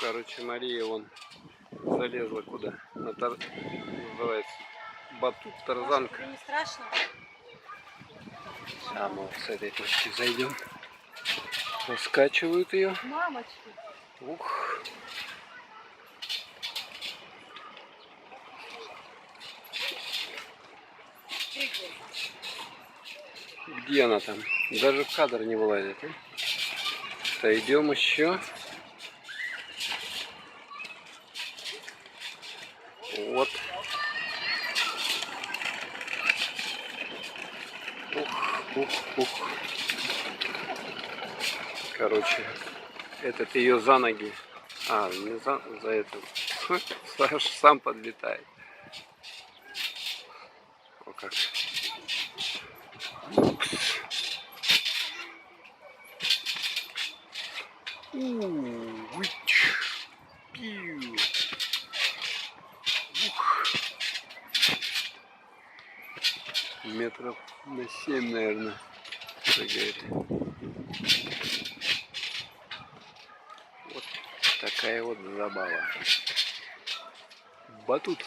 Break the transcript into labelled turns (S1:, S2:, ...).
S1: Короче, Мария вон залезла куда? Называется батут, тарзанка.
S2: Тебе не страшно?
S1: А мы вот с этой точки зайдем. Раскачивают ее.
S2: Мамочки.
S1: Ух. Где она там? Даже в кадр не вылазит. Идем еще. Вот. Ух. Короче, этот ее за ноги. А, не за это. Саш сам подлетает. О как. Метров на 7, наверное, прыгает. Вот такая вот забава. Батут.